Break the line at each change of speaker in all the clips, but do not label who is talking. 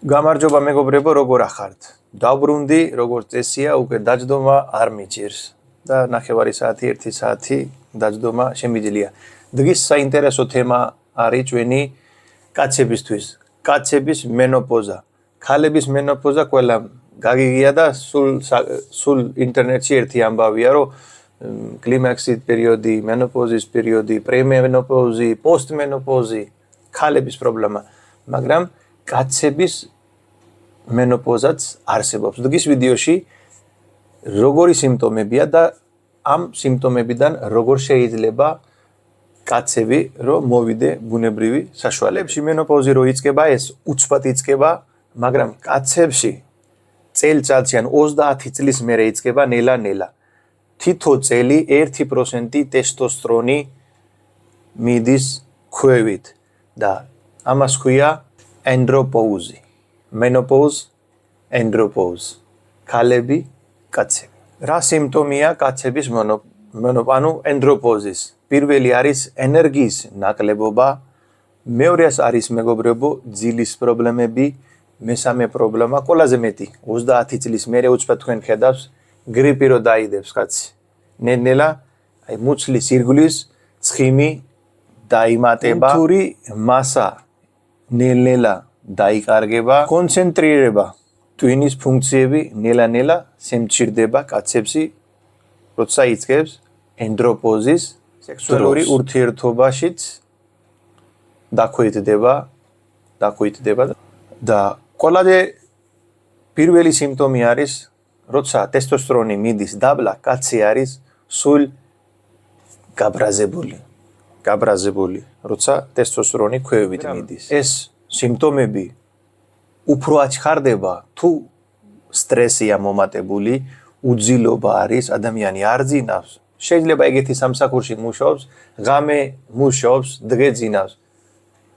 გამარჯობა მეგობრებო, როგორ ახართ? დავბრუნდი, როგორც წესია, უკვე დაჯდომა არ მიჭირს და ნახევარი საათი, 1 საათი დაჯდომა შემიძლია. დღის საინტერესო თემა არის ჩვენი კაცებისთვის, კაცების მენოპოზა. ქალების მენოპოზა ყველამ გაგიგია და სულ ინტერნეტში ერთი ამბავია, რომ კლიმაქსის პერიოდი, მენოპოზის პერიოდი, პრემენოპოზი, პოსტმენოპოზი, ქალების პრობლემა, მაგრამ კაცების მენოპოზაც არსებობს. დღის ვიდეოში როგორი სიმპტომებია და ამ სიმპტომებიდან როგორ შეიძლება კაცები რომ მოვიდე ბუნებრივი საშუალებში. მენოპოზი რო იწყება, ეს უცბად იწყება, მაგრამ კაცებში წელიწადში ან 30 წლის მერე იწყება ნელა-ნელა. თითო წელი 1% ტესტოსტერონი მიდის ქვევით და ამას ქვია ანდროპაუზი. Menopause, andropause. ქალები, კაცები. რა სიმპტომია კაცების ანუ ანდროპოზის? პირველი არის ენერგიის ნაკლებობა, მეორეს არის მეგობრებო ძილის პრობლემები, მესამე პრობლემა ყველაზე მეტი 30 წლის მერე უცბად თქვენ ხედავს გრიპი რო დაიდებს კაცი. ნელა აი მუცლის ირგვლის ცხიმი დაიმატება, თური მასა ნელა დაიკარგება, კონცენტრირება, ტვინის ფუნქციები ნელა-ნელა შემცირდება კაცებში, როცა იწყებს ანდროპოზის სექსუალური ურთიერთობაშიც დაქვეითდება და ყველაზე პირველი სიმპტომი არის, როცა ტესტოსტერონი მიდის დაბლა, კაცი არის სულ გაბრაზებული, როცა ტესტოსტერონი ქვევით მიდის. ეს სიმპტომები უფრო აჩქარდება თუ სტრესია მომატებული, უძილობა არის, ადამიანი არ ძინავს. შეიძლება ეგეთი სამსახურში მუშაობს, ღამე მუშაობს, დღე ძინავს.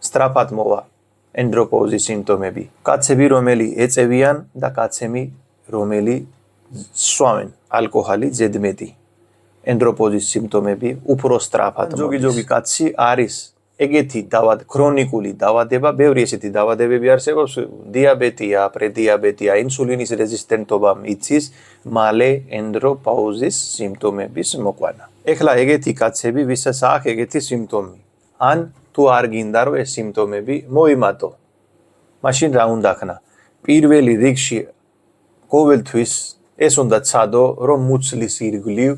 სწრაფად მოვა ანდროპოზის სიმპტომები. კაცები რომელი ეწევიან და კაცები რომელი სვამენ ალკოჰოლი ზედმეტი. ანდროპოზის სიმპტომები უფრო სწრაფად მოდის. ზოგი კაცი არის ეგეთი ქრონიკული დაავადება, ბევრი ესეთი დაავადებები არსებობს, დიაბეტია, პრედიაბეტია, ინსულინის რეზისტენტობა იცის, მალე ანდროპაუზის სიმპტომების მოყვანა. ეხლა ეგეთი კაცები, ვისაც აქვს ეგეთი სიმპტომი, ან თუ არ გინდა რომ ეს სიმპტომები მოიმატო, მაშინ რა უნდა ხნა? პირველი რიგში ყოველთვის ეს უნდა ცადო, რომ მუცლის ირგვლივ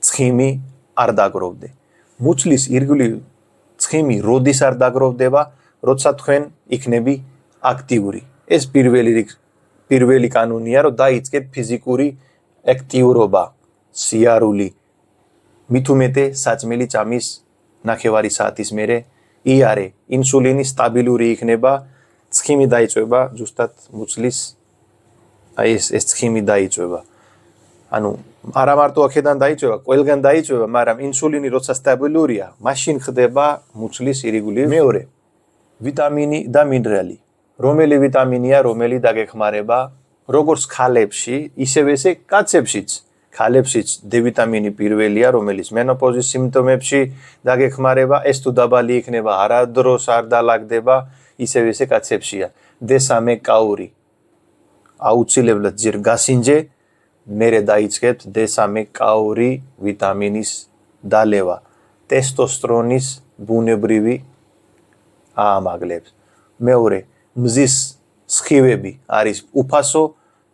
ცხიმი არ დაგროვდე. მუცლის ირგვლივ ცხიმი როდის არ დაგროვდება, როცა თქვენ იქნები აქტიური. ეს პირველი კანონია, რომ დაიწყეთ ფიზიკური აქტიურობა, სიარული. მით უმეტე საწმელი ჭამის ნახევარი საათის მერე იარე, ინსულინი სტაბილური იქნება, ცხიმი დაიწვება, ზუსტად მუცლის ეს ცხიმი დაიწვება. ანუ არა მარტო აქედან დაიწვება, ყველგან დაიწვება, მაგრამ ინსულინი როცა სტაბილურია, მაშინ ხდება მუცლის ირგვლივ. მეორე, ვიტამინი და მინერალი. რომელი ვიტამინია, რომელი დაგეხმარება, როგორც ქალებში, ისევე ესე კაცებშიც. ქალებშიც D ვიტამინი პირველია, რომელიც მენოპოზის სიმპტომებში დაგეხმარება, ეს თუ დაბალი იქნება, არადროს არ დალაგდება, ისევე ესე კაცებშია. D3 კაური. აუცილებლად ჯერ გასინჯე, მერე დაიწყებთ D3 კაური ვიტამინის დალევა. ტესტოსტერონის ბუნებრივი აამაგლებს. მეორე, მზის სხივები არის უფასო,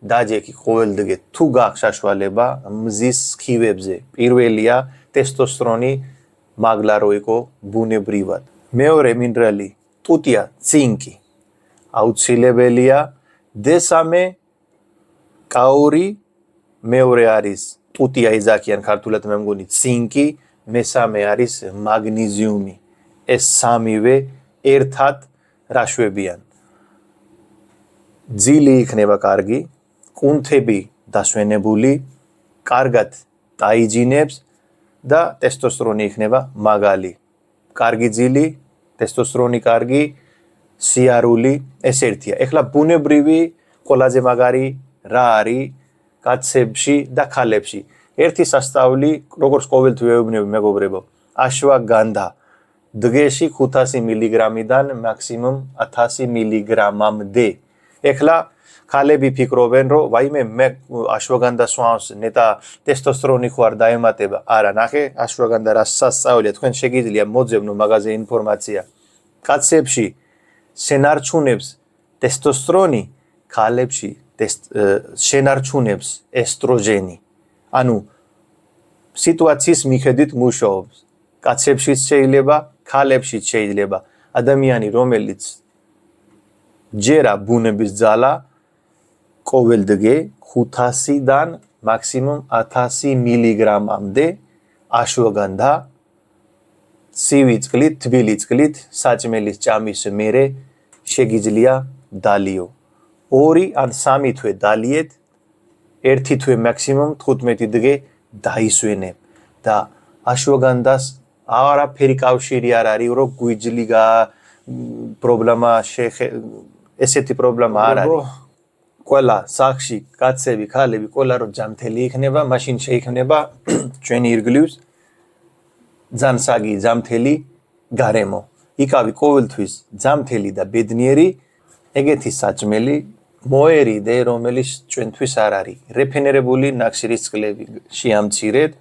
დაჯექი ყოველდღე თუ გაქვს საშუალება მზის სხივებზე. პირველია ტესტოსტერონი მაგლა რო იყო ბუნებრივად. მეორე მინერალი ტუტია, ცინკი. აუცილებელია D3 კაური, მეორე არის ტუტია იზაკიან ქართულად მე მგონი ცინკი, მესამე არის მაგნეზიუმი. ეს სამივე ერთად რაშვებიან. ძილი იქნება კარგი, კუნთები დასვენებული, კარგად დაიჯინებს და ტესტოსტერონი იქნება მაგალი. კარგი ძილი, ტესტოსტერონი კარგი, სიარული, ეს ერთია. ეხლა ბუნებრივი ყველაზე მაგარი რა არის კაცებში და ქალებში? ერთი სასწაული, როგორც ყოველთვის ვეუბნები მეგობრებო, აშვაგანდა. დღეში 500 მილიგრამიდან მაქსიმუმ 1000 მილიგრამამდე. ეხლა ქალები ფიქრობენ, რომ ვაიმე მე აშვაგანდა სვამს, ნეტა ტესტოსტერონი ხო არ დაემატება. არა, ნახე, აშვაგანდა რას სასწაულია, თქვენ შეგიძლია მოძებნო მაგაზე ინფორმაცია. კაცებში შენარჩუნებს ტესტოსტერონი, ქალებში შენარჩუნებს ესტროჟენი. ანუ სიტუაციის მიხედვით მუშაობს. კაცებშიც შეიძლება, ქალებშიც შეიძლება. ადამიანი, რომელიც ჯერა ბუნების ძალა, ყოველდღე 500-დან მაქსიმუმ 1000 მილიგრამამდე აშვაგანდა ცივი წყლით, თბილი წყლით, საჭმელის ჭამის მერე შეგიძლია დალიო. 2 ან 3 თვე დალიეთ, 1 თვე მაქსიმუმ 15 დღე დაისვენებ და აშვაგანდას არაფერი კავშირი არ არის, რომ გვიჯლიგა პრობლემა ესეთი პრობლემა არ არის. ყველა სახში კაცები, ქალები, ყველა რო ჯამთელი იქნება, მაშინ შეიქმნება ჩვენი ირგვლივ ძანსაგი, ჯამთელი გარემო. იქავი ყოველთვის ჯამთელი და ბედნიერი, ეგეთი საჭმელი მოერიდე, რომელიც ჩვენთვის არ არის. რეფენერებული ნაკშირის წყლები შეამცირეთ,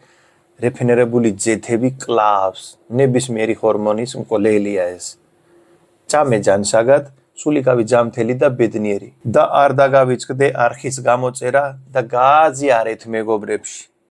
რეფენერებული ძეთები კლავს, ნებისმიერი ჰორმონის მკვლელია ეს. ჭამე ჯანსაგად, სულიკავი ჯამთელი და ბედნიერი და არ დაგავიწყდე არხის გამოწერა და გააზიარეთ მეგობრებში.